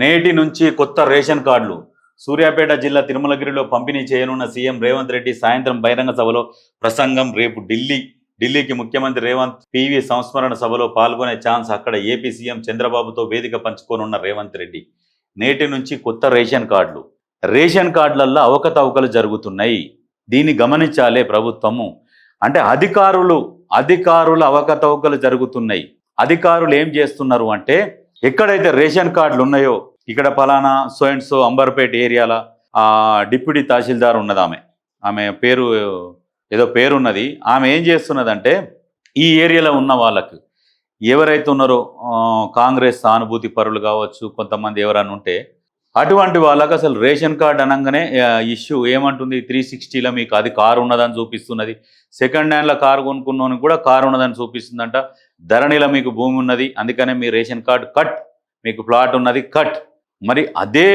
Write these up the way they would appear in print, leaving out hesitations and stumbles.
నేటి నుంచి కొత్త రేషన్ కార్డులు. సూర్యాపేట జిల్లా తిరుమలగిరిలో పంపిణీ చేయనున్న సీఎం రేవంత్ రెడ్డి సాయంత్రం బహిరంగ సభలో ప్రసంగం. రేపు ఢిల్లీకి ముఖ్యమంత్రి రేవంత్ పివి సంస్మరణ సభలో పాల్గొనే ఛాన్స్. అక్కడ ఏపీ సీఎం చంద్రబాబుతో వేదిక పంచుకోనున్న రేవంత్ రెడ్డి. నేటి నుంచి కొత్త రేషన్ కార్డులు. రేషన్ కార్డులల్లో అవకతవకలు జరుగుతున్నాయి. దీన్ని గమనించాలే ప్రభుత్వము. అంటే అధికారుల అవకతవకలు జరుగుతున్నాయి. అధికారులు ఏం చేస్తున్నారు అంటే, ఎక్కడైతే రేషన్ కార్డులు ఉన్నాయో, ఇక్కడ ఫలానా సో అండ్ సో అంబర్పేట ఏరియాల డిప్యూటీ తహసీల్దార్ ఉన్నది. ఆమె పేరు ఏదో పేరున్నది. ఆమె ఏం చేస్తున్నదంటే, ఈ ఏరియాలో ఉన్న వాళ్ళకు ఎవరైతే ఉన్నారో కాంగ్రెస్ సానుభూతి పరులు కావచ్చు, కొంతమంది ఎవరైనా ఉంటే అటువంటి వాళ్ళకు అసలు రేషన్ కార్డు అనగానే ఇష్యూ ఏమంటుంది, 360లో మీకు అది కారు ఉన్నదని చూపిస్తున్నది. సెకండ్ హ్యాండ్లో కారు కొనుక్కున్నాను కూడా కారు ఉన్నదని చూపిస్తుందంట. ధరణిలో మీకు భూమి ఉన్నది, అందుకనే మీ రేషన్ కార్డు కట్, మీకు ప్లాట్ ఉన్నది కట్. మరి అదే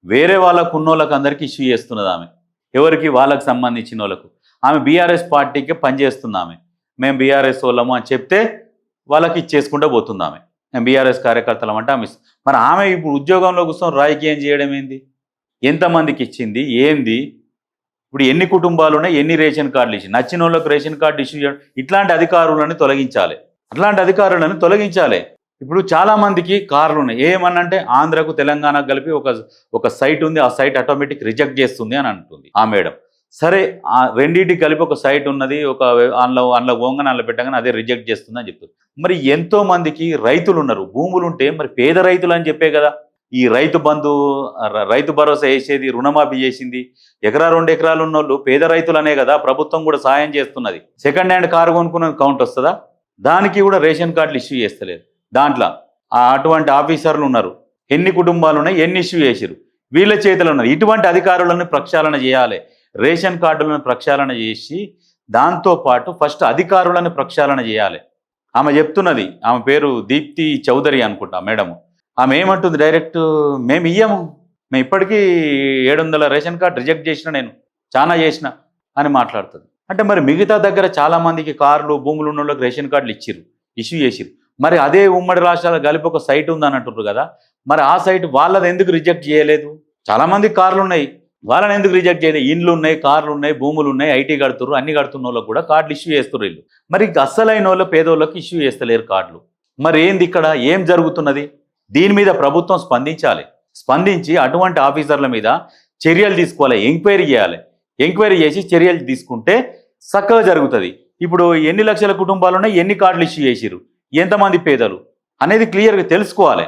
వేరే వాళ్ళకు ఉన్నోళ్ళకి అందరికీ ఇష్యూ చేస్తున్నది ఆమె. ఎవరికి? వాళ్ళకి సంబంధించిన వాళ్ళకు. ఆమె బీఆర్ఎస్ పార్టీకి పనిచేస్తుంది. మేము బీఆర్ఎస్ వాళ్ళము అని చెప్తే వాళ్ళకి ఇచ్చేసుకుంటూ పోతుంది ఆమె. మేము బీఆర్ఎస్ కార్యకర్తలం అంటే ఆమె. మరి ఆమె ఇప్పుడు ఉద్యోగంలో కూర్చొని రాజకీయం చేయడం ఏంది? ఎంతమందికి ఇచ్చింది ఏంది? ఇప్పుడు ఎన్ని కుటుంబాలు ఉన్నాయి, ఎన్ని రేషన్ కార్డులు ఇచ్చి నచ్చిన వాళ్ళకి రేషన్ కార్డు ఇష్యూ చేయడం, ఇట్లాంటి అధికారులను తొలగించాలి. ఇప్పుడు చాలామందికి కార్లు ఉన్నాయి. ఏమన్నంటే ఆంధ్రకు తెలంగాణకు కలిపి ఒక సైట్ ఉంది, ఆ సైట్ ఆటోమేటిక్ రిజెక్ట్ చేస్తుంది అని అంటుంది ఆ మేడం. సరే, ఆ రెండింటికి కలిపి ఒక సైట్ ఉన్నది, ఒక అందులో ఓంగన అందులో పెట్టగానే అదే రిజెక్ట్ చేస్తుంది అని చెప్తుంది. మరి ఎంతో మందికి రైతులు ఉన్నారు, భూములు ఉంటే మరి పేద రైతులు అని చెప్పే కదా ఈ రైతు భరోసా వేసేది, రుణమాఫీ చేసింది. 1-2 ఎకరాలు ఉన్న వాళ్ళు పేద రైతులు అనే కదా ప్రభుత్వం కూడా సాయం చేస్తున్నది. సెకండ్ హ్యాండ్ కారు కొనుక్కున్న కౌంట్ వస్తుందా? దానికి కూడా రేషన్ కార్డులు ఇష్యూ చేస్తలేదు. దాంట్లో అటువంటి ఆఫీసర్లు ఉన్నారు. ఎన్ని కుటుంబాలు ఉన్నాయి, ఎన్ని ఇష్యూ చేసిరు, వీళ్ళ చేతులు ఉన్నారు. ఇటువంటి అధికారులను ప్రక్షాళన చేయాలి. రేషన్ కార్డులను ప్రక్షాళన చేసి దాంతోపాటు ఫస్ట్ అధికారులను ప్రక్షాళన చేయాలి. ఆమె చెప్తున్నది, ఆమె పేరు దీప్తి చౌదరి అనుకుంటా మేడము. ఆమె ఏమంటుంది డైరెక్ట్, మేము ఇయ్యము, మేము ఇప్పటికీ 700 రేషన్ కార్డు రిజెక్ట్ చేసిన, నేను చాలా చేసిన అని మాట్లాడుతుంది. అంటే మరి మిగతా దగ్గర చాలామందికి కార్లు భూములు ఉన్న వాళ్ళకి రేషన్ కార్డులు ఇష్యూ చేసిరు. మరి అదే ఉమ్మడి రాష్ట్రాల కలిపి ఒక సైట్ ఉందని అంటున్నారు కదా, మరి ఆ సైట్ వాళ్ళది ఎందుకు రిజెక్ట్ చేయలేదు? చాలామంది కార్లు ఉన్నాయి, వాళ్ళని ఎందుకు రిజెక్ట్ చేయలేదు? ఇండ్లు ఉన్నాయి, కార్లు ఉన్నాయి, భూములు ఉన్నాయి, ఐటీ కడుతున్నారు, అన్ని కడుతున్న వాళ్ళకి కూడా కార్డులు ఇష్యూ చేస్తున్నారు వీళ్ళు. మరి అస్సలైన వాళ్ళు పేదోళ్ళకి ఇష్యూ చేస్తలేరు కార్డులు. మరి ఏంది ఇక్కడ ఏం జరుగుతున్నది? దీని మీద ప్రభుత్వం స్పందించి అటువంటి ఆఫీసర్ల మీద చర్యలు తీసుకోవాలి, ఎంక్వైరీ చేయాలి. ఎంక్వైరీ చేసి చర్యలు తీసుకుంటే చక్కగా జరుగుతుంది. ఇప్పుడు ఎన్ని లక్షల కుటుంబాలు ఉన్నాయి, ఎన్ని కార్డులు ఇష్యూ చేసిరు, ఎంతమంది పేదలు అనేది క్లియర్గా తెలుసుకోవాలి.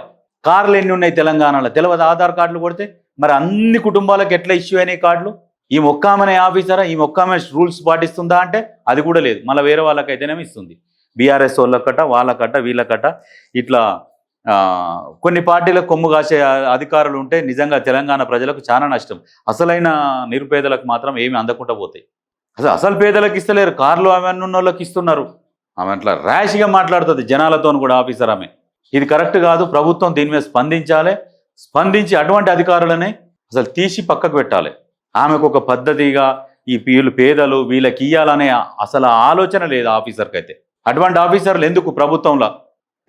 కార్లు ఎన్ని ఉన్నాయి తెలంగాణలో తెలియదు. ఆధార్ కార్డులు కొడితే మరి అన్ని కుటుంబాలకు ఎట్లా ఇష్యూ అయినాయి కార్డులు? ఈ మొక్కామనే ఆఫీసరా, ఈ మొక్కామనే రూల్స్ పాటిస్తుందా అంటే అది కూడా లేదు. మళ్ళీ వేరే వాళ్ళకైతేనేమి ఇస్తుంది. బీఆర్ఎస్ వాళ్ళకట, వాళ్ళకట, వీళ్ళకట. ఇట్లా కొన్ని పార్టీలకు కొమ్ము కాసే అధికారులు ఉంటే నిజంగా తెలంగాణ ప్రజలకు చాలా నష్టం. అసలైన నిరుపేదలకు మాత్రం ఏమి అందకుండా పోతాయి. అసలు పేదలకు ఇస్తలేరు, కార్లు అవన్నీ ఉన్న వాళ్ళకి ఇస్తున్నారు. ఆమె అట్లా ర్యాష్గా మాట్లాడుతుంది జనాలతో కూడా ఆఫీసర్ ఆమె. ఇది కరెక్ట్ కాదు. ప్రభుత్వం దీని మీద స్పందించి అటువంటి అధికారులని అసలు తీసి పక్కకు పెట్టాలి. ఆమెకు ఒక పద్ధతిగా వీళ్ళు పేదలు వీళ్ళకి ఇయ్యాలనే అసలు ఆలోచన లేదు ఆఫీసర్కి అయితే. అటువంటి ఆఫీసర్లు ఎందుకు ప్రభుత్వంలో?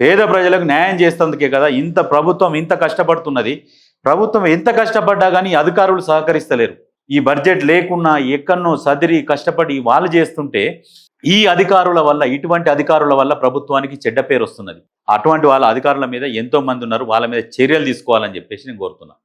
పేద ప్రజలకు న్యాయం చేసేందుకే కదా ఇంత ప్రభుత్వం ఇంత కష్టపడుతున్నది. ప్రభుత్వం ఎంత కష్టపడ్డా కానీ అధికారులు సహకరిస్తలేరు. ఈ బడ్జెట్ లేకున్నా ఎక్కడనో సదిరి కష్టపడి వాళ్ళు చేస్తుంటే ఇటువంటి అధికారుల వల్ల ప్రభుత్వానికి చెడ్డ పేరు వస్తున్నది. అటువంటి వాళ్ళ అధికారుల మీద ఎంతో మంది ఉన్నారు, వాళ్ళ మీద చర్యలు తీసుకోవాలని చెప్పేసి నేను కోరుతున్నాను.